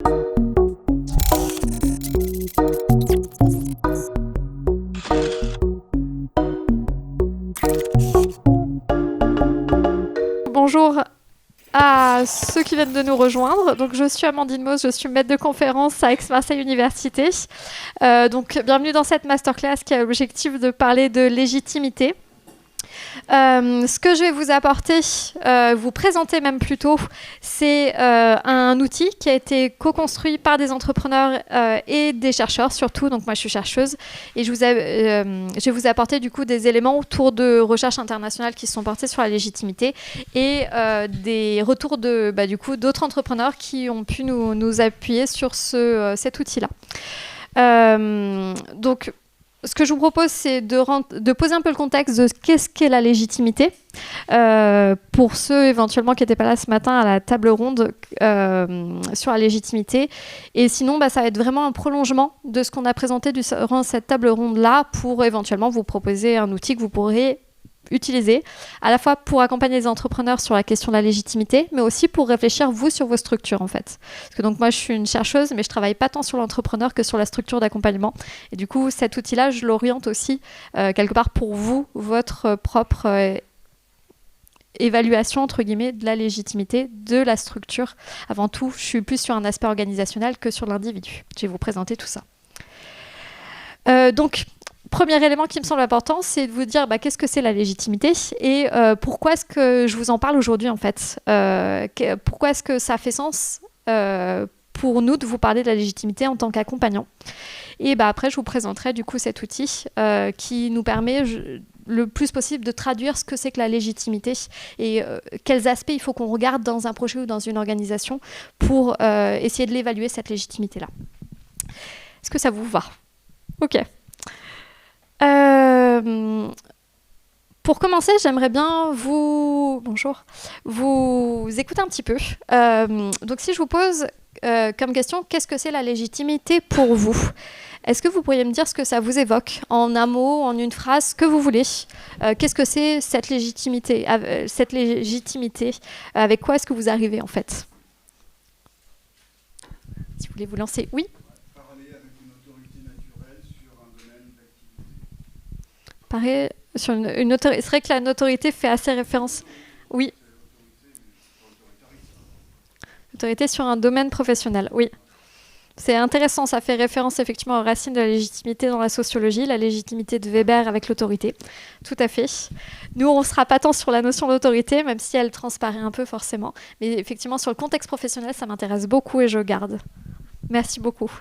Bonjour à ceux qui viennent de nous rejoindre. Donc, je suis Amandine Mauss, je suis maître de conférence à Aix-Marseille Université. Donc, bienvenue dans cette masterclass qui a l'objectif de parler de légitimité. Ce que je vais vous apporter, vous présenter même plutôt, c'est un outil qui a été co-construit par des entrepreneurs et des chercheurs surtout. Donc moi je suis chercheuse et je vais vous apporter du coup des éléments autour de recherches internationales qui sont portées sur la légitimité et des retours du coup d'autres entrepreneurs qui ont pu nous appuyer sur cet outil-là. Donc ce que je vous propose, c'est de poser un peu le contexte de qu'est-ce qu'est la légitimité. Pour ceux éventuellement qui n'étaient pas là ce matin à la table ronde sur la légitimité. Et sinon, ça va être vraiment un prolongement de ce qu'on a présenté durant cette table ronde-là pour éventuellement vous proposer un outil que vous pourrez utiliser à la fois pour accompagner les entrepreneurs sur la question de la légitimité, mais aussi pour réfléchir vous sur vos structures en fait. Parce que donc moi je suis une chercheuse, mais je travaille pas tant sur l'entrepreneur que sur la structure d'accompagnement. Et du coup cet outil-là, je l'oriente aussi quelque part pour vous, votre propre évaluation entre guillemets de la légitimité de la structure. Avant tout, je suis plus sur un aspect organisationnel que sur l'individu. Je vais vous présenter tout ça. Donc premier élément qui me semble important, c'est de vous dire qu'est-ce que c'est la légitimité et pourquoi est-ce que je vous en parle aujourd'hui en fait. Pourquoi est-ce que ça fait sens pour nous de vous parler de la légitimité en tant qu'accompagnant. Et après, je vous présenterai du coup cet outil qui nous permet le plus possible de traduire ce que c'est que la légitimité et quels aspects il faut qu'on regarde dans un projet ou dans une organisation pour essayer de l'évaluer, cette légitimité-là. Est-ce que ça vous va ? Ok. Pour commencer, j'aimerais bien vous écouter un petit peu. Donc si je vous pose comme question, qu'est-ce que c'est la légitimité pour vous ? Est-ce que vous pourriez me dire ce que ça vous évoque en un mot, en une phrase, ce que vous voulez ? Qu'est-ce que c'est cette légitimité ? Avec quoi est-ce que vous arrivez en fait ? Si vous voulez vous lancer, oui ? Pareil, sur une autorité. C'est vrai que la notoriété fait assez référence. Oui. Autorité sur un domaine professionnel, oui. C'est intéressant, ça fait référence effectivement aux racines de la légitimité dans la sociologie, la légitimité de Weber avec l'autorité. Tout à fait. Nous, on ne sera pas tant sur la notion d'autorité, même si elle transparaît un peu forcément. Mais effectivement, sur le contexte professionnel, ça m'intéresse beaucoup et je garde. Merci beaucoup.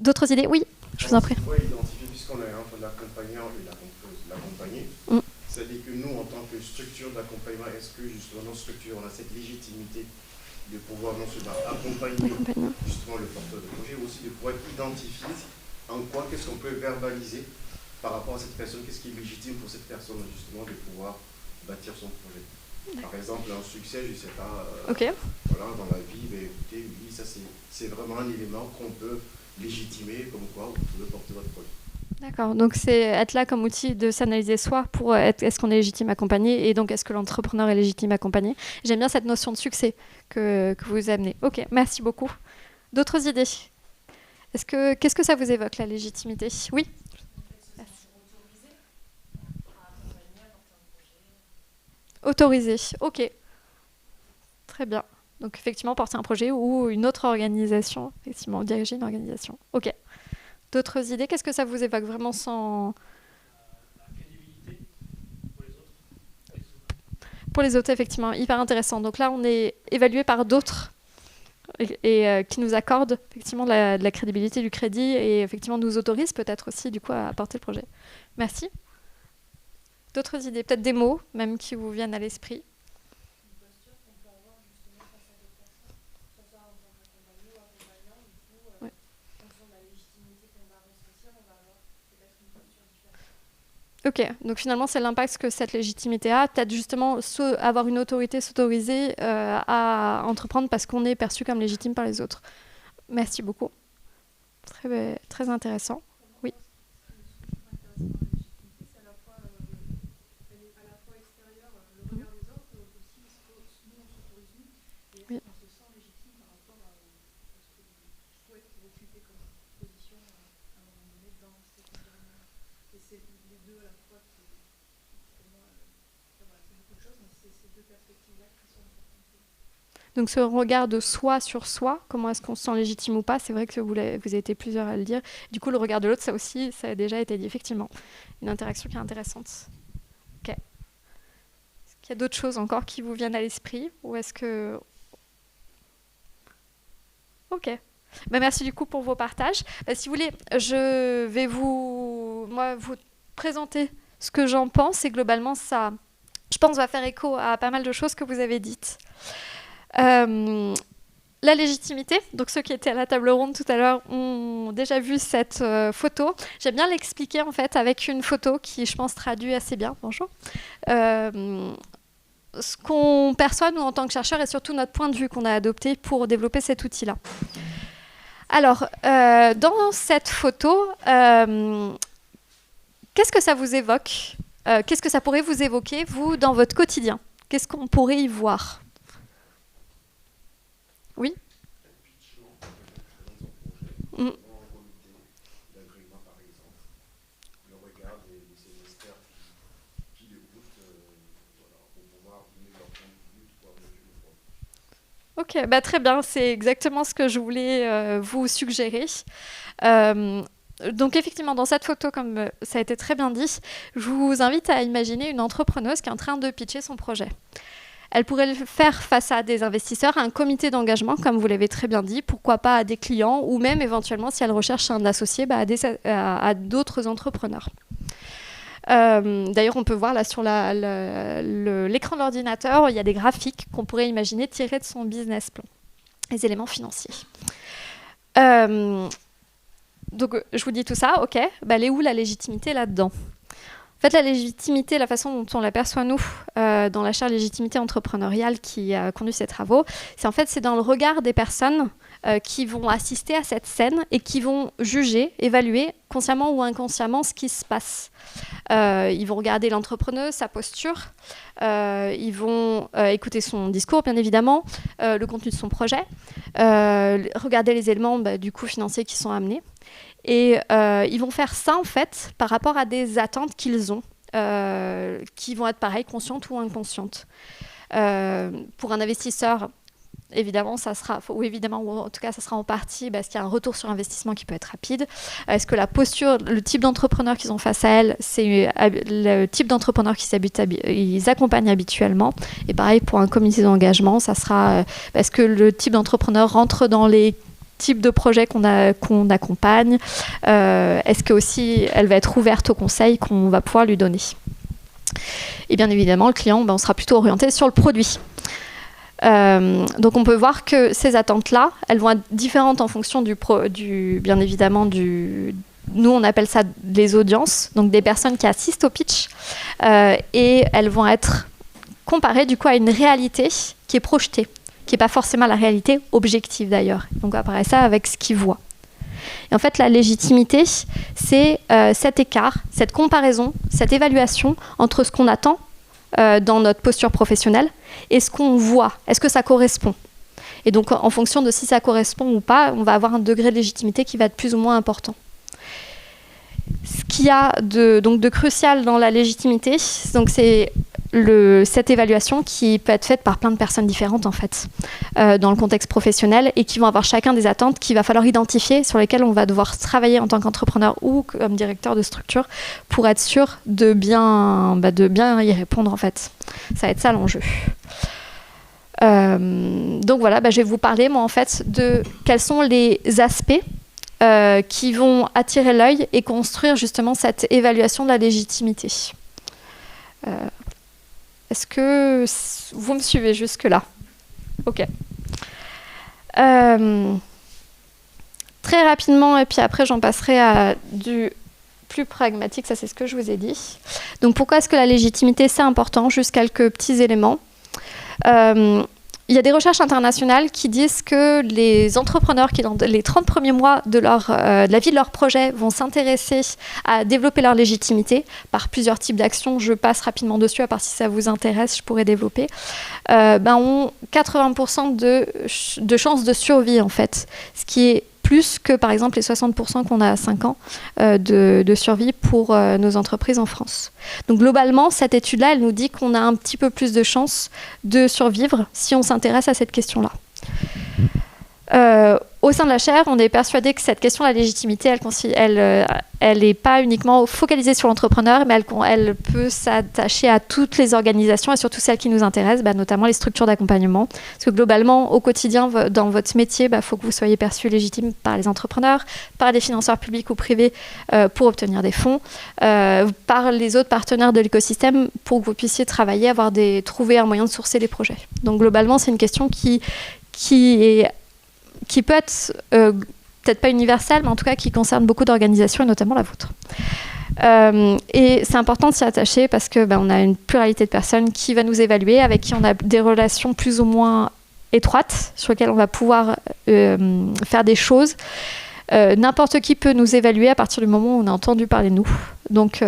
D'autres idées ? Oui, je vous en prie. Oui, identifier, puisqu'on est entre l'accompagnant et l'accompagné. C'est-à-dire que nous, en tant que structure d'accompagnement, est-ce que justement nos structures, on a cette légitimité de pouvoir non seulement accompagner justement le porteur de projet, mais aussi de pouvoir identifier en quoi, qu'est-ce qu'on peut verbaliser par rapport à cette personne, qu'est-ce qui est légitime pour cette personne justement de pouvoir bâtir son projet. Par exemple, un succès, je ne sais pas, voilà, dans la vie, mais écoutez, oui, ça c'est vraiment un élément qu'on peut légitimer comme quoi vous pouvez porter votre projet. D'accord, donc c'est être là comme outil de s'analyser soi pour être, est-ce qu'on est légitime accompagné et donc est-ce que l'entrepreneur est légitime accompagné. J'aime bien cette notion de succès que vous amenez. Ok, merci beaucoup. D'autres idées ? Qu'est-ce que ça vous évoque, la légitimité ? Oui ? Autorisé, ok. Très bien. Donc effectivement, porter un projet ou une autre organisation, effectivement, diriger une organisation. Ok. D'autres idées ? Qu'est-ce que ça vous évoque vraiment sans... La crédibilité pour les autres. Pour les autres, effectivement, hyper intéressant. Donc là, on est évalué par d'autres et qui nous accordent effectivement de la crédibilité, du crédit et effectivement nous autorisent peut-être aussi du coup à porter le projet. Merci. D'autres idées ? Peut-être des mots même qui vous viennent à l'esprit ? Ok, donc finalement c'est l'impact que cette légitimité a, peut-être justement avoir une autorité, s'autoriser à entreprendre parce qu'on est perçu comme légitime par les autres. Merci beaucoup. Très, très intéressant. Oui. c'est les deux à la fois qui, pour moi, voilà, c'est beaucoup de choses, mais c'est ces deux perspectives-là qui sont importantes. Donc ce regard de soi sur soi, comment est-ce qu'on se sent légitime ou pas, c'est vrai que vous avez été plusieurs à le dire. Du coup, le regard de l'autre, ça aussi, ça a déjà été dit, effectivement. Une interaction qui est intéressante. Ok. Est-ce qu'il y a d'autres choses encore qui vous viennent à l'esprit, ou est-ce que... Ok. Ben, merci du coup pour vos partages. Ben, si vous voulez, je vais vous présenter ce que j'en pense, et globalement, ça, je pense, va faire écho à pas mal de choses que vous avez dites. La légitimité, donc ceux qui étaient à la table ronde tout à l'heure ont déjà vu cette photo. J'aime bien l'expliquer en fait avec une photo qui, je pense, traduit assez bien. Bonjour. Ce qu'on perçoit nous en tant que chercheurs et surtout notre point de vue qu'on a adopté pour développer cet outil-là. Alors, dans cette photo, qu'est-ce que ça vous évoque ? Qu'est-ce que ça pourrait vous évoquer, vous, dans votre quotidien ? Qu'est-ce qu'on pourrait y voir ? Oui. Ok, bah très bien, c'est exactement ce que je voulais vous suggérer. Donc effectivement, dans cette photo, comme ça a été très bien dit, je vous invite à imaginer une entrepreneuse qui est en train de pitcher son projet. Elle pourrait le faire face à des investisseurs, à un comité d'engagement, comme vous l'avez très bien dit, pourquoi pas à des clients, ou même éventuellement, si elle recherche un associé, à d'autres entrepreneurs. D'ailleurs, on peut voir là sur l'écran de l'ordinateur, il y a des graphiques qu'on pourrait imaginer tirés de son business plan, les éléments financiers. Donc, je vous dis tout ça, ok, elle est où la légitimité là-dedans ? En fait, la légitimité, la façon dont on l'aperçoit, nous, dans la chaire légitimité entrepreneuriale qui a conduit ces travaux, c'est dans le regard des personnes qui vont assister à cette scène et qui vont juger, évaluer, consciemment ou inconsciemment, ce qui se passe. Ils vont regarder l'entrepreneuse, sa posture, ils vont écouter son discours, bien évidemment, le contenu de son projet, regarder les éléments du coup financiers qui sont amenés. Et ils vont faire ça, en fait, par rapport à des attentes qu'ils ont, qui vont être pareilles, conscientes ou inconscientes. Pour un investisseur, évidemment, ou en tout cas, ça sera en partie parce qu'il y a un retour sur investissement qui peut être rapide. Est-ce que la posture, le type d'entrepreneur qu'ils ont face à elle, c'est le type d'entrepreneur qu'ils accompagnent habituellement. Et pareil, pour un comité d'engagement, ça sera est-ce que le type d'entrepreneur rentre dans les type de projet qu'on accompagne, est-ce que aussi elle va être ouverte aux conseils qu'on va pouvoir lui donner. Et bien évidemment, le client, on sera plutôt orienté sur le produit. Donc on peut voir que ces attentes-là, elles vont être différentes en fonction bien évidemment nous on appelle ça des audiences, donc des personnes qui assistent au pitch, et elles vont être comparées du coup à une réalité qui est projetée, qui n'est pas forcément la réalité objective d'ailleurs. Donc on va comparer ça avec ce qu'ils voient. Et en fait, la légitimité, c'est cet écart, cette comparaison, cette évaluation entre ce qu'on attend dans notre posture professionnelle et ce qu'on voit. Est-ce que ça correspond ? Et donc, en fonction de si ça correspond ou pas, on va avoir un degré de légitimité qui va être plus ou moins important. Ce qu'il y a de crucial dans la légitimité, donc c'est cette évaluation qui peut être faite par plein de personnes différentes en fait, dans le contexte professionnel et qui vont avoir chacun des attentes qu'il va falloir identifier, sur lesquelles on va devoir travailler en tant qu'entrepreneur ou comme directeur de structure pour être sûr de bien y répondre en fait. Ça va être ça l'enjeu. Donc voilà, je vais vous parler moi en fait de quels sont les aspects qui vont attirer l'œil et construire justement cette évaluation de la légitimité. Est-ce que vous me suivez jusque-là ? Ok. Très rapidement, et puis après j'en passerai à du plus pragmatique, ça c'est ce que je vous ai dit. Donc pourquoi est-ce que la légitimité c'est important ? Juste quelques petits éléments. Il y a des recherches internationales qui disent que les entrepreneurs qui, dans les 30 premiers mois de la vie de leur projet, vont s'intéresser à développer leur légitimité par plusieurs types d'actions. Je passe rapidement dessus, à part si ça vous intéresse, je pourrais développer. Ont 80% de chances de survie, en fait, ce qui est plus que par exemple les 60% qu'on a à 5 ans de survie pour nos entreprises en France. Donc globalement, cette étude-là, elle nous dit qu'on a un petit peu plus de chances de survivre si on s'intéresse à cette question-là. Au sein de la chaire, on est persuadé que cette question de la légitimité, elle n'est pas uniquement focalisée sur l'entrepreneur, mais elle peut s'attacher à toutes les organisations et surtout celles qui nous intéressent, notamment les structures d'accompagnement. Parce que globalement, au quotidien, dans votre métier, faut que vous soyez perçu légitime par les entrepreneurs, par des financeurs publics ou privés pour obtenir des fonds, par les autres partenaires de l'écosystème pour que vous puissiez travailler, trouver un moyen de sourcer les projets. Donc globalement, c'est une question qui peut être peut-être pas universelle, mais en tout cas qui concerne beaucoup d'organisations et notamment la vôtre. Et c'est important de s'y attacher parce que on a une pluralité de personnes qui va nous évaluer, avec qui on a des relations plus ou moins étroites, sur lesquelles on va pouvoir faire des choses. N'importe qui peut nous évaluer à partir du moment où on a entendu parler de nous. Donc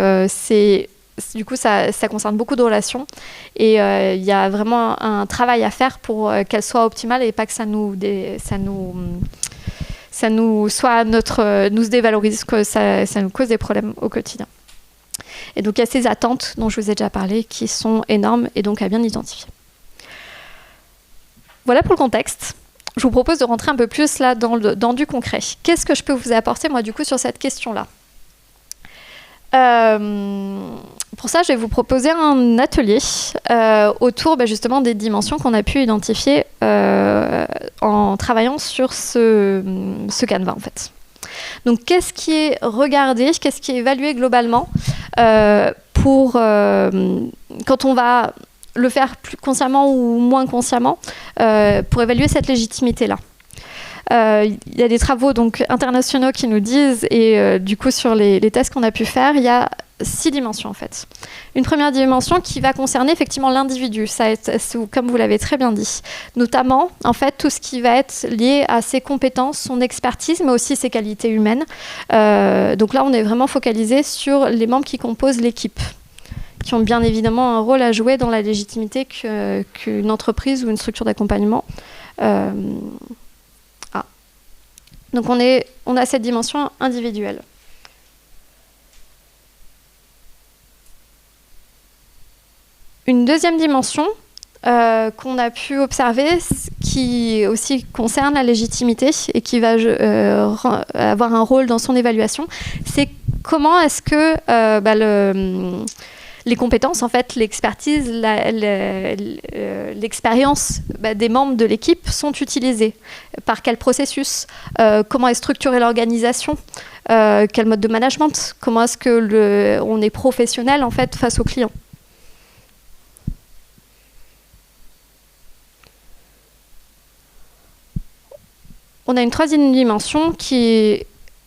du coup, ça concerne beaucoup de relations et il y a vraiment un travail à faire pour qu'elles soient optimales et pas que ça nous se dévalorise, que ça nous cause des problèmes au quotidien. Et donc, il y a ces attentes dont je vous ai déjà parlé qui sont énormes et donc à bien identifier. Voilà pour le contexte. Je vous propose de rentrer un peu plus là dans du concret. Qu'est-ce que je peux vous apporter, moi, du coup, sur cette question-là ? Pour ça, je vais vous proposer un atelier autour justement des dimensions qu'on a pu identifier en travaillant sur ce canevas en fait. Donc, qu'est-ce qui est regardé, qu'est-ce qui est évalué globalement quand on va le faire plus consciemment ou moins consciemment pour évaluer cette légitimité-là. Il y a des travaux donc, internationaux qui nous disent, et du coup sur les tests qu'on a pu faire, il y a 6 dimensions en fait. Une première dimension qui va concerner effectivement l'individu, comme vous l'avez très bien dit, notamment en fait tout ce qui va être lié à ses compétences, son expertise, mais aussi ses qualités humaines. Donc là on est vraiment focalisé sur les membres qui composent l'équipe, qui ont bien évidemment un rôle à jouer dans la légitimité qu'une entreprise ou une structure d'accompagnement a. Donc on a cette dimension individuelle. Une deuxième dimension qu'on a pu observer, qui aussi concerne la légitimité et qui va avoir un rôle dans son évaluation, c'est comment est-ce que les compétences, en fait, l'expertise, l'expérience des membres de l'équipe sont utilisées. Par quel processus, comment est structurée l'organisation, quel mode de management, comment est-ce que on est professionnel en fait face aux clients. On a une troisième dimension qui,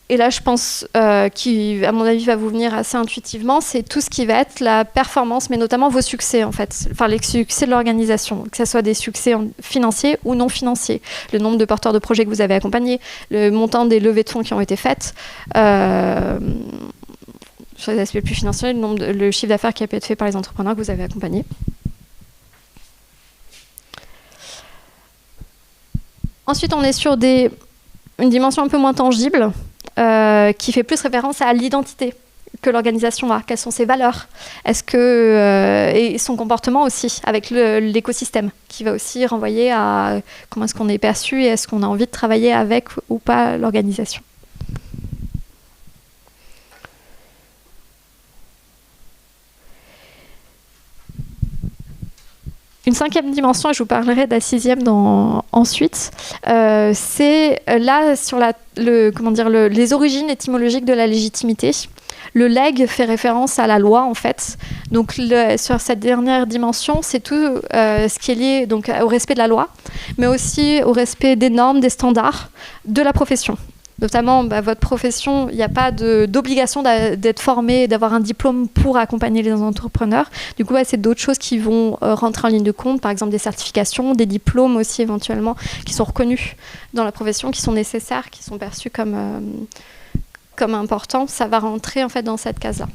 et là je pense, qui à mon avis va vous venir assez intuitivement, c'est tout ce qui va être la performance, mais notamment vos succès en fait, enfin les succès de l'organisation, que ce soit des succès financiers ou non financiers, le nombre de porteurs de projets que vous avez accompagnés, le montant des levées de fonds qui ont été faites, sur les aspects plus financiers, le chiffre d'affaires qui a pu être fait par les entrepreneurs que vous avez accompagnés. Ensuite, on est sur une dimension un peu moins tangible, qui fait plus référence à l'identité que l'organisation a. Quelles sont ses valeurs ? Et son comportement aussi, avec l'écosystème, qui va aussi renvoyer à comment est-ce qu'on est perçu et est-ce qu'on a envie de travailler avec ou pas l'organisation. Une cinquième dimension, et je vous parlerai de la sixième ensuite, c'est là sur les origines étymologiques de la légitimité. Le leg fait référence à la loi en fait. Donc sur cette dernière dimension, c'est tout ce qui est lié donc, au respect de la loi, mais aussi au respect des normes, des standards de la profession. Notamment, votre profession, il n'y a pas d'obligation d'être formé, d'avoir un diplôme pour accompagner les entrepreneurs. Du coup, c'est d'autres choses qui vont rentrer en ligne de compte, par exemple des certifications, des diplômes aussi éventuellement, qui sont reconnus dans la profession, qui sont nécessaires, qui sont perçus comme importants. Ça va rentrer en fait dans cette case-là.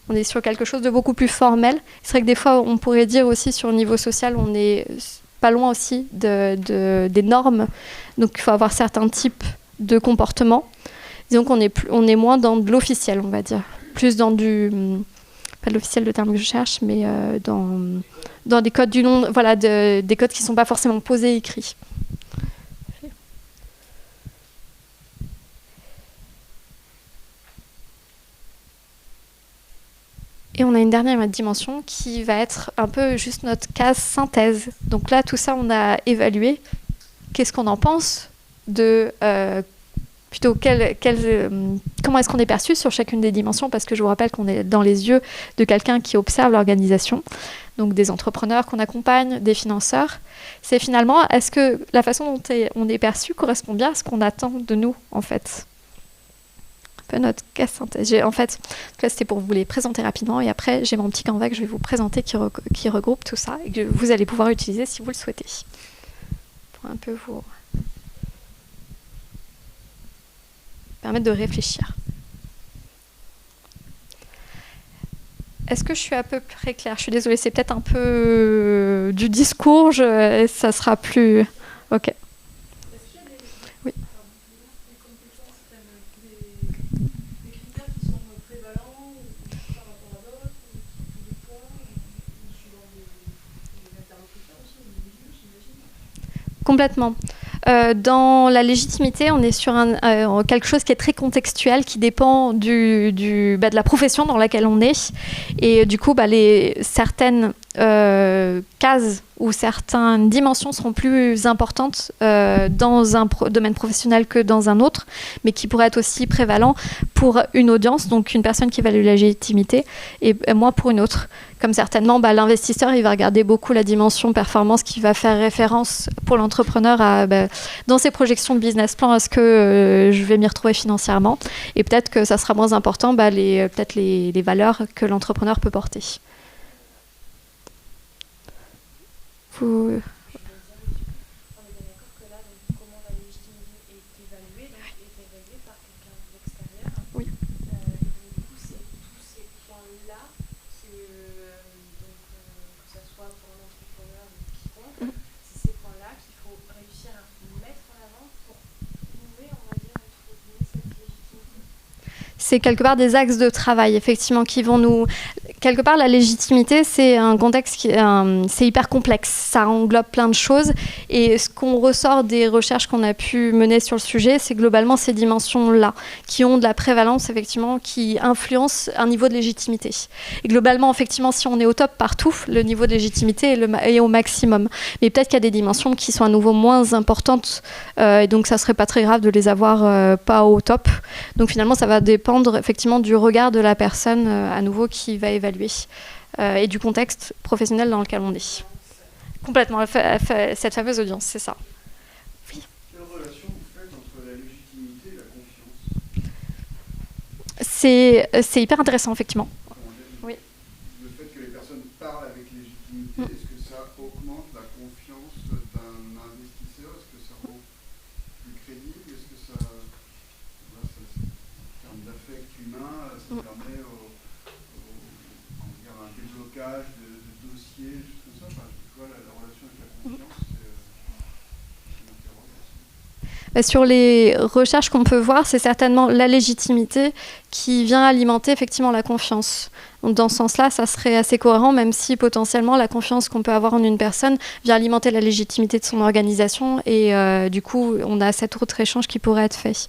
On est sur quelque chose de beaucoup plus formel. C'est vrai que des fois, on pourrait dire aussi sur le niveau social, on est pas loin aussi des normes. Donc, il faut avoir certains types de comportement. Disons qu'on on est moins dans de l'officiel, on va dire. Plus dans du... Pas de l'officiel, le terme que je cherche, mais dans des codes du nom, voilà, des codes qui ne sont pas forcément posés et écrits. Et on a une dernière dimension qui va être un peu juste notre case synthèse. Donc là, tout ça, on a évalué. Qu'est-ce qu'on en pense de... plutôt comment est-ce qu'on est perçu sur chacune des dimensions, parce que je vous rappelle qu'on est dans les yeux de quelqu'un qui observe l'organisation, donc des entrepreneurs qu'on accompagne, des financeurs. C'est finalement, est-ce que la façon dont on est perçu correspond bien à ce qu'on attend de nous, en fait? Un peu notre cas synthèse. En fait, là, c'était pour vous les présenter rapidement, et après, j'ai mon petit Canva que je vais vous présenter qui regroupe tout ça, et que vous allez pouvoir utiliser si vous le souhaitez. Pour un peu vous permettre de réfléchir. Est-ce que je suis à peu près claire? Je suis désolée, c'est peut-être un peu du discours, ça sera plus... Ok. Est-ce qu'il y a Oui. des compétences, des critères qui sont prévalents par rapport à d'autres, ou des points, ou suivant les interlocuteurs aussi, ou les milieux, j'imagine? Complètement. Dans la légitimité, on est sur quelque chose qui est très contextuel, qui dépend de la profession dans laquelle on est. Et du coup, certaines cases ou certaines dimensions seront plus importantes dans un domaine professionnel que dans un autre, mais qui pourraient être aussi prévalents pour une audience, donc une personne qui évalue la légitimité, et moi pour une autre. Comme certainement, l'investisseur, il va regarder beaucoup la dimension performance qui va faire référence pour l'entrepreneur à, dans ses projections de business plan, est-ce que je vais m'y retrouver financièrement? Et peut-être que ça sera moins important, peut-être les valeurs que l'entrepreneur peut porter. On est bien d'accord que là, donc, comment la légitimité est évaluée, donc est évaluée par quelqu'un de l'extérieur. Oui. Et donc, du coup, c'est tous ces points-là que ce soit pour un entrepreneur ou quiconque, c'est ces points-là qu'il faut réussir à mettre en avant pour prouver, on va dire, entre guillemets, cette légitimité. C'est quelque part des axes de travail, effectivement, qui vont nous... Quelque part, la légitimité, c'est un contexte c'est hyper complexe. Ça englobe plein de choses. Et ce qu'on ressort des recherches qu'on a pu mener sur le sujet, c'est globalement ces dimensions-là, qui ont de la prévalence, effectivement, qui influencent un niveau de légitimité. Et globalement, effectivement, si on est au top partout, le niveau de légitimité est au maximum. Mais peut-être qu'il y a des dimensions qui sont à nouveau moins importantes. Et donc, ça ne serait pas très grave de les avoir pas au top. Donc, finalement, ça va dépendre, effectivement, du regard de la personne, à nouveau, qui va évaluer. Et du contexte professionnel dans lequel on est. Complètement, cette fameuse audience, c'est ça. Oui. Quelle relation vous faites entre la légitimité et la confiance? C'est hyper intéressant, effectivement. Oui. Le fait que les personnes parlent avec légitimité, est-ce que ça augmente la confiance d'un investisseur? Est-ce que ça rend plus crédible? Est-ce que ça, en termes d'affect humain, ça permet un déblocage de dossiers, choses comme ça? Tu vois, la relation avec la confiance, c'est m'interroge aussi. Sur les recherches qu'on peut voir, c'est certainement la légitimité qui vient alimenter effectivement la confiance. Donc dans ce sens-là, ça serait assez cohérent, même si potentiellement la confiance qu'on peut avoir en une personne vient alimenter la légitimité de son organisation et du coup, on a cet autre échange qui pourrait être fait.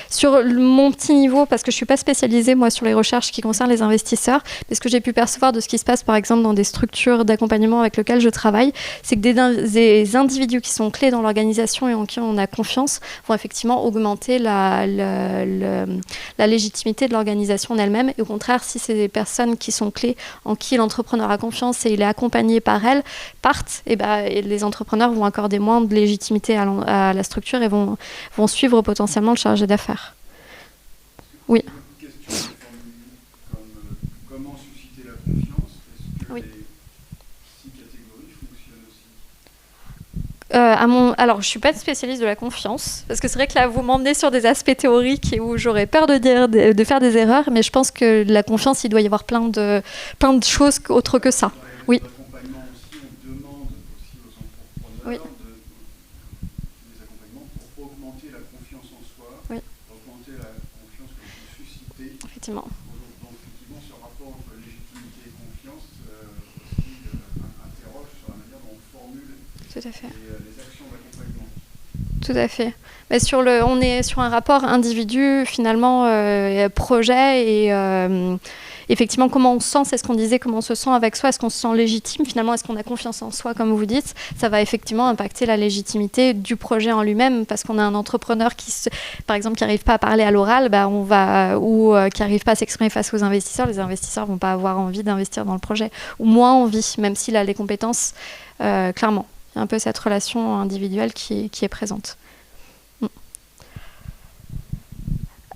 Sur mon petit niveau, parce que je ne suis pas spécialisée moi sur les recherches qui concernent les investisseurs, mais ce que j'ai pu percevoir de ce qui se passe par exemple dans des structures d'accompagnement avec lesquelles je travaille, c'est que des individus qui sont clés dans l'organisation et en qui on a confiance vont effectivement augmenter la légitimité de l'organisation en elle-même. Et au contraire, si c'est des personnes qui sont clés, en qui l'entrepreneur a confiance et il est accompagné par elles, partent, et les entrepreneurs vont accorder moins de légitimité à la structure et vont suivre potentiellement le chargé d'affaires. Oui. Une question comme comment susciter la confiance? Est-ce que Oui. les 6 catégories fonctionnent aussi? Alors, je ne suis pas spécialiste de la confiance, parce que c'est vrai que là, vous m'emmenez sur des aspects théoriques et où j'aurais peur de faire des erreurs, mais je pense que la confiance, il doit y avoir plein de choses autres que ça. Oui. L'accompagnement aussi, on demande aussi aux entrepreneurs Oui. des accompagnements pour augmenter la confiance en soi. fois, Oui. augmenter la confiance que vous suscitez. Effectivement. Donc, effectivement, ce rapport entre légitimité et confiance aussi interroge sur la manière dont on formule Tout à fait. les actions d'accompagnement. Tout à fait. Mais on est sur un rapport individu, finalement, projet et effectivement, comment on se sent, c'est ce qu'on disait, comment on se sent avec soi, est-ce qu'on se sent légitime, finalement, est-ce qu'on a confiance en soi, comme vous dites, ça va effectivement impacter la légitimité du projet en lui-même, parce qu'on a un entrepreneur par exemple, qui n'arrive pas à parler à l'oral, ou qui n'arrive pas à s'exprimer face aux investisseurs, les investisseurs ne vont pas avoir envie d'investir dans le projet, ou moins envie, même s'il a les compétences, clairement. Il y a un peu cette relation individuelle qui est présente.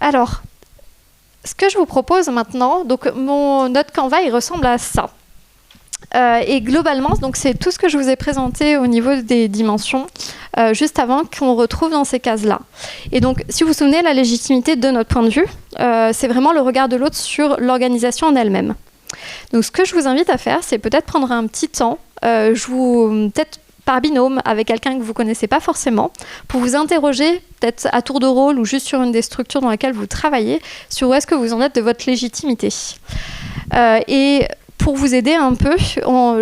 Alors, ce que je vous propose maintenant, donc notre Canva, il ressemble à ça. Et globalement, donc c'est tout ce que je vous ai présenté au niveau des dimensions, juste avant qu'on retrouve dans ces cases-là. Et donc, si vous vous souvenez, la légitimité de notre point de vue, c'est vraiment le regard de l'autre sur l'organisation en elle-même. Donc, ce que je vous invite à faire, c'est peut-être prendre un petit temps, peut-être par binôme avec quelqu'un que vous ne connaissez pas forcément, pour vous interroger, peut-être à tour de rôle ou juste sur une des structures dans laquelle vous travaillez, sur où est-ce que vous en êtes de votre légitimité. Et pour vous aider un peu,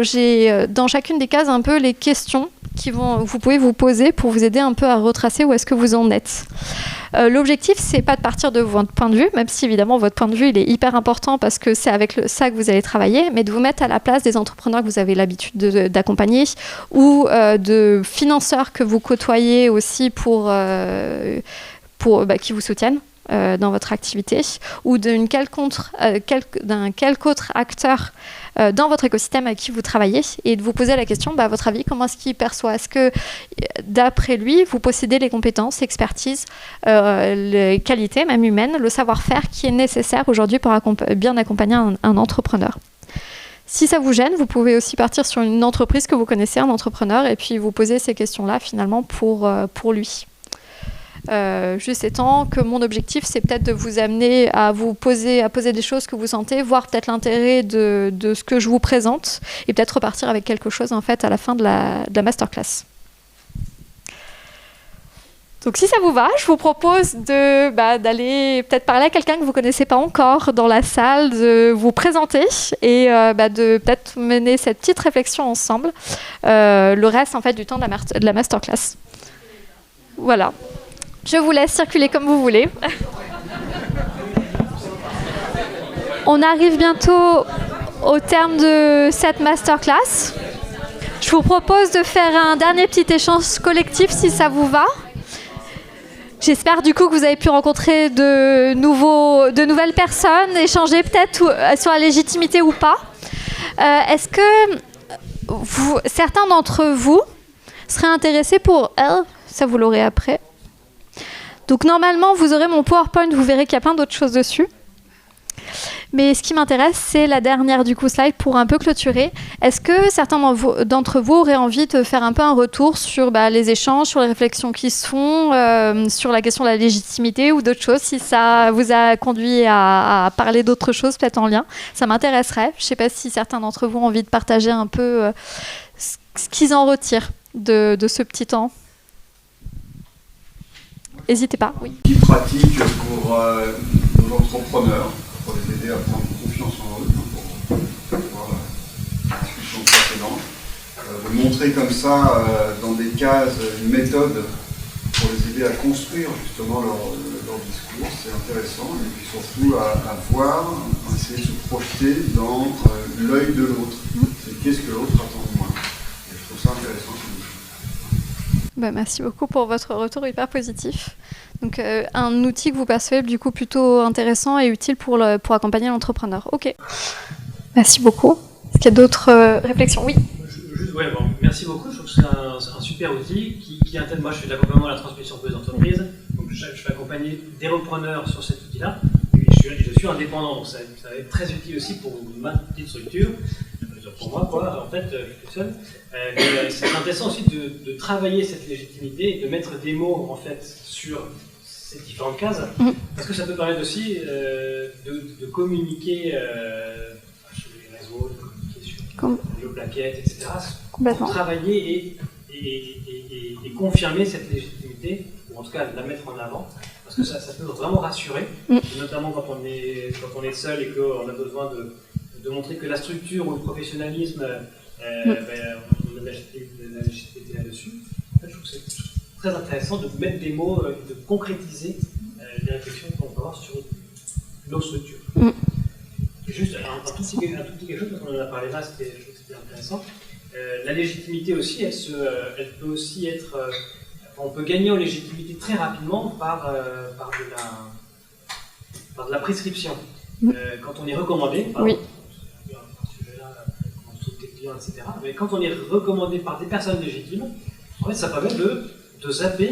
j'ai dans chacune des cases un peu les questions vous pouvez vous poser pour vous aider un peu à retracer où est-ce que vous en êtes. L'objectif, c'est pas de partir de votre point de vue, même si évidemment votre point de vue il est hyper important parce que c'est avec ça que vous allez travailler, mais de vous mettre à la place des entrepreneurs que vous avez l'habitude d'accompagner ou de financeurs que vous côtoyez aussi qui vous soutiennent dans votre activité, ou d'un quelque autre acteur dans votre écosystème avec qui vous travaillez, et de vous poser la question, à votre avis, comment est-ce qu'il perçoit ? Est-ce que, d'après lui, vous possédez les compétences, l'expertise, les qualités, même humaines, le savoir-faire qui est nécessaire aujourd'hui pour bien accompagner un entrepreneur ? Si ça vous gêne, vous pouvez aussi partir sur une entreprise que vous connaissez, un entrepreneur, et puis vous poser ces questions-là, finalement, pour lui. Juste étant que mon objectif, c'est peut-être de vous amener à poser des choses que vous sentez, voir peut-être l'intérêt de ce que je vous présente, et peut-être repartir avec quelque chose en fait à la fin de la masterclass. Donc si ça vous va, je vous propose d'aller peut-être parler à quelqu'un que vous ne connaissez pas encore dans la salle, de vous présenter et de peut-être mener cette petite réflexion ensemble le reste en fait du temps de la masterclass. Voilà. Je vous laisse circuler comme vous voulez. On arrive bientôt au terme de cette masterclass. Je vous propose de faire un dernier petit échange collectif si ça vous va. J'espère du coup que vous avez pu rencontrer de nouvelles personnes, échanger peut-être sur la légitimité ou pas. Est-ce que certains d'entre vous seraient intéressés pour... ça vous l'aurez après. Donc normalement, vous aurez mon PowerPoint, vous verrez qu'il y a plein d'autres choses dessus. Mais ce qui m'intéresse, c'est la dernière slide pour un peu clôturer. Est-ce que certains d'entre vous auraient envie de faire un peu un retour sur les échanges, sur les réflexions qui se font, sur la question de la légitimité ou d'autres choses, si ça vous a conduit à parler d'autres choses peut-être en lien? Ça m'intéresserait. Je ne sais pas si certains d'entre vous ont envie de partager un peu ce qu'ils en retirent de ce petit temps. N'hésitez pas, oui. Qui pratique pour nos entrepreneurs, pour les aider à prendre confiance en eux, pour voir la discussion précédente, de montrer comme ça, dans des cases, une méthode pour les aider à construire justement leur discours, c'est intéressant, et puis surtout à voir, à essayer de se projeter dans l'œil de l'autre. C'est qu'est-ce que l'autre attend de moi. Et je trouve ça intéressant. Merci beaucoup pour votre retour hyper positif. Donc un outil que vous percevez du coup plutôt intéressant et utile pour accompagner l'entrepreneur. Ok. Merci beaucoup. Est-ce qu'il y a d'autres réflexions? Oui. Merci beaucoup. Je trouve que c'est un super outil qui intègre. Moi, je fais de l'accompagnement à la transmission pour les entreprises. Donc je vais accompagner des repreneurs sur cet outil-là. Et je suis indépendant, donc ça va être très utile aussi pour ma petite structure. Pour moi, en fait, je suis tout seul. Mais c'est intéressant aussi de travailler cette légitimité et de mettre des mots en fait sur ces différentes cases, parce que ça peut permettre aussi de communiquer sur les réseaux, de communiquer sur les plaquettes, etc. Pour travailler et confirmer cette légitimité, ou en tout cas la mettre en avant, parce que ça peut vraiment rassurer, et notamment quand on est seul et qu'on a besoin de montrer que la structure ou le professionnalisme, on a de la légitimité là-dessus. En fait, je trouve que c'est très intéressant de mettre des mots, de concrétiser les réflexions qu'on peut avoir sur nos structures. Et juste un tout petit quelque chose, parce qu'on en a parlé là, je trouve que c'était intéressant. La légitimité aussi, elle peut aussi être... on peut gagner en légitimité très rapidement par de la prescription. Quand on est recommandé, par un sujet-là, quand on trouve des clients, etc. Mais quand on est recommandé par des personnes légitimes, en fait, ça permet de zapper.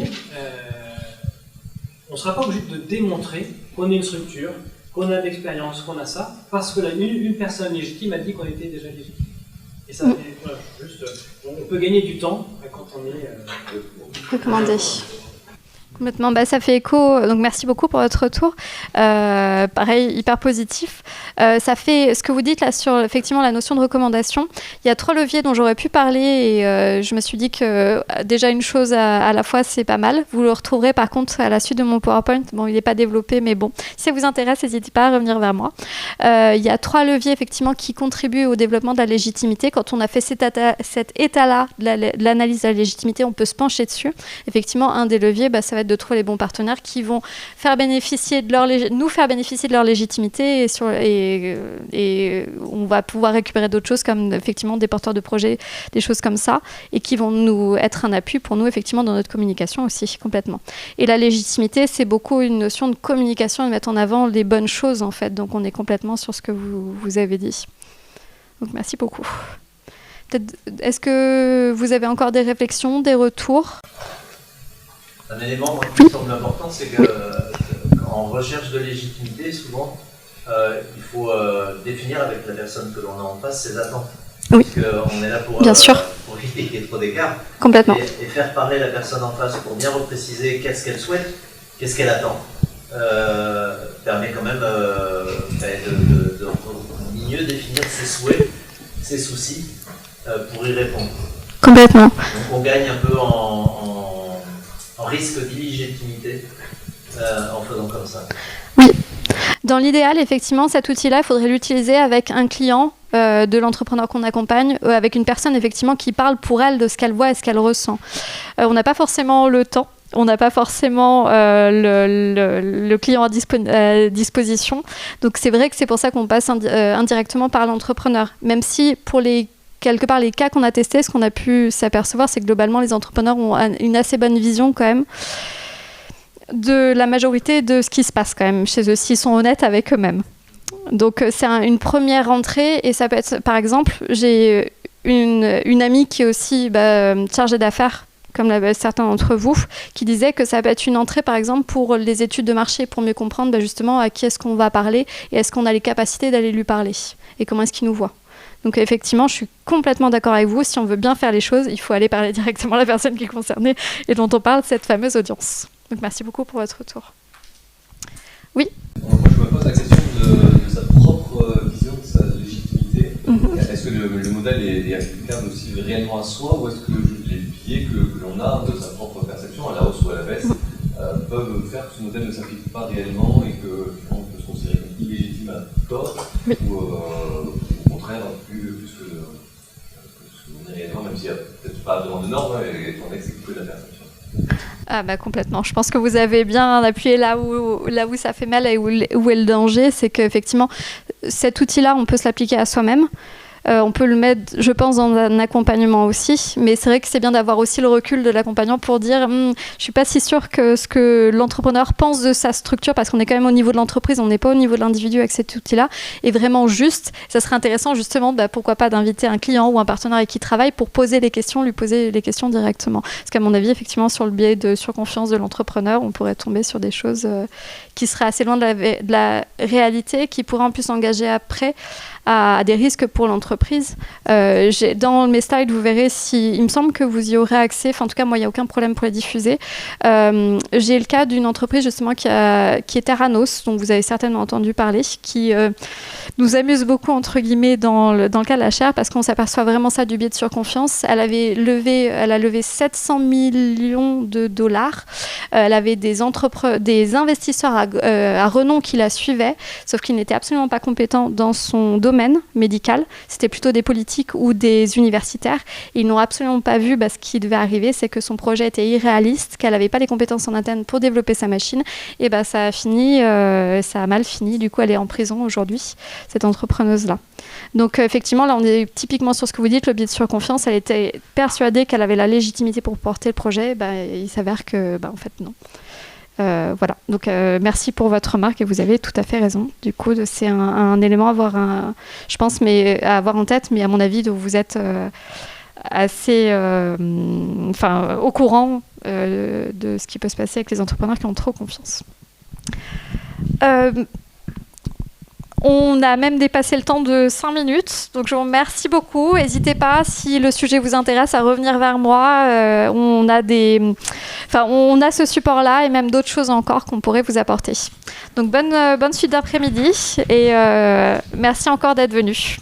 On ne sera pas obligé de démontrer qu'on est une structure, qu'on a de l'expérience, qu'on a ça, parce que une personne légitime a dit qu'on était déjà légitime. Et ça, voilà, juste, on peut gagner du temps quand on est recommandé. Complètement, ça fait écho, donc merci beaucoup pour votre retour. Pareil, hyper positif. Ça fait ce que vous dites là sur effectivement la notion de recommandation. Il y a 3 leviers dont j'aurais pu parler et je me suis dit que déjà une chose à la fois c'est pas mal. Vous le retrouverez par contre à la suite de mon PowerPoint. Bon, il n'est pas développé, mais bon, si ça vous intéresse, n'hésitez pas à revenir vers moi. Il y a 3 leviers effectivement qui contribuent au développement de la légitimité. Quand on a fait cet état-là de l'analyse de la légitimité, on peut se pencher dessus. Effectivement, un des leviers, ça va être de trouver les bons partenaires qui vont nous faire bénéficier de leur légitimité et on va pouvoir récupérer d'autres choses comme effectivement des porteurs de projets, des choses comme ça, et qui vont nous être un appui pour nous effectivement dans notre communication aussi complètement. Et la légitimité, c'est beaucoup une notion de communication et de mettre en avant les bonnes choses en fait. Donc on est complètement sur ce que vous avez dit. Donc merci beaucoup. Est-ce que vous avez encore des réflexions, des retours ? Un élément qui me semble important, c'est qu'en recherche de légitimité, souvent, il faut définir avec la personne que l'on a en face ses attentes. Oui. Parce qu'on est là pour éviter qu'il y ait trop d'écart. Complètement. Et faire parler la personne en face pour bien repréciser qu'est-ce qu'elle souhaite, qu'est-ce qu'elle attend, permet quand même de mieux définir ses souhaits, ses soucis, pour y répondre. Complètement. Donc on gagne un peu en risque d'illégitimité en faisant comme ça. Oui. Dans l'idéal, effectivement, cet outil-là, il faudrait l'utiliser avec un client de l'entrepreneur qu'on accompagne, avec une personne effectivement qui parle pour elle de ce qu'elle voit et ce qu'elle ressent. On n'a pas forcément le temps. On n'a pas forcément le client à disposition. Donc c'est vrai que c'est pour ça qu'on passe indirectement par l'entrepreneur. Même si pour quelque part les cas qu'on a testés, ce qu'on a pu s'apercevoir, c'est que globalement les entrepreneurs ont une assez bonne vision quand même de la majorité de ce qui se passe quand même chez eux, s'ils sont honnêtes avec eux-mêmes. Donc c'est une première entrée et ça peut être, par exemple, j'ai une amie qui est aussi chargée d'affaires, comme certains d'entre vous, qui disait que ça peut être une entrée, par exemple, pour les études de marché, pour mieux comprendre justement à qui est-ce qu'on va parler et est-ce qu'on a les capacités d'aller lui parler et comment est-ce qu'il nous voit. Donc effectivement, je suis complètement d'accord avec vous. Si on veut bien faire les choses, il faut aller parler directement à la personne qui est concernée et dont on parle, cette fameuse audience. Donc merci beaucoup pour votre retour. Oui. Moi, je me pose la question de sa propre vision de sa légitimité. Est-ce que le modèle est applicable aussi réellement à soi, ou est-ce que les biais que l'on a de sa propre perception, à la hausse ou à la baisse, peuvent faire que ce modèle ne s'applique pas réellement et qu'on peut se considérer comme illégitime à tort, ou au contraire plus que ce que l'on est réellement, même s'il n'y a peut-être pas vraiment de normes, étant donné que c'est que de la perception. Complètement. Je pense que vous avez bien appuyé là où ça fait mal et où est le danger, c'est qu'effectivement, cet outil-là, on peut se l'appliquer à soi-même. On peut le mettre, je pense, dans un accompagnement aussi, mais c'est vrai que c'est bien d'avoir aussi le recul de l'accompagnant pour dire je suis pas si sûre que ce que l'entrepreneur pense de sa structure, parce qu'on est quand même au niveau de l'entreprise, on n'est pas au niveau de l'individu avec cet outil-là, est vraiment juste. Ça serait intéressant justement, pourquoi pas, d'inviter un client ou un partenaire avec qui il travaille pour lui poser les questions directement. Parce qu'à mon avis, effectivement, sur le biais de surconfiance de l'entrepreneur, on pourrait tomber sur des choses qui seraient assez loin de la réalité, qui pourraient en plus engager après à des risques pour l'entreprise. Dans mes slides, vous verrez il me semble que vous y aurez accès. Enfin, en tout cas, moi, il n'y a aucun problème pour les diffuser. J'ai le cas d'une entreprise justement qui est Terranos, dont vous avez certainement entendu parler, qui nous amuse beaucoup entre guillemets dans le cas de la chaire, parce qu'on s'aperçoit vraiment ça du biais de Surconfiance. Elle a levé 700 millions de dollars. Elle avait des investisseurs à renom qui la suivaient, sauf qu'ils n'étaient absolument pas compétents dans son domaine médical. C'était plutôt des politiques ou des universitaires. Ils n'ont absolument pas vu ce qui devait arriver, c'est que son projet était irréaliste, qu'elle n'avait pas les compétences en interne pour développer sa machine. Et ça a mal fini. Du coup, elle est en prison aujourd'hui, cette entrepreneuse-là. Donc effectivement, là, on est typiquement sur ce que vous dites, le biais de Surconfiance. Elle était persuadée qu'elle avait la légitimité pour porter le projet. Il s'avère que, en fait, non. Voilà. Donc merci pour votre remarque et vous avez tout à fait raison. Du coup, c'est un élément à avoir, je pense, mais à avoir en tête. Mais à mon avis, vous êtes assez, au courant de ce qui peut se passer avec les entrepreneurs qui ont trop confiance. On a même dépassé le temps de 5 minutes, donc je vous remercie beaucoup. N'hésitez pas, si le sujet vous intéresse, à revenir vers moi. On a ce support-là et même d'autres choses encore qu'on pourrait vous apporter. Donc bonne suite d'après-midi et merci encore d'être venus.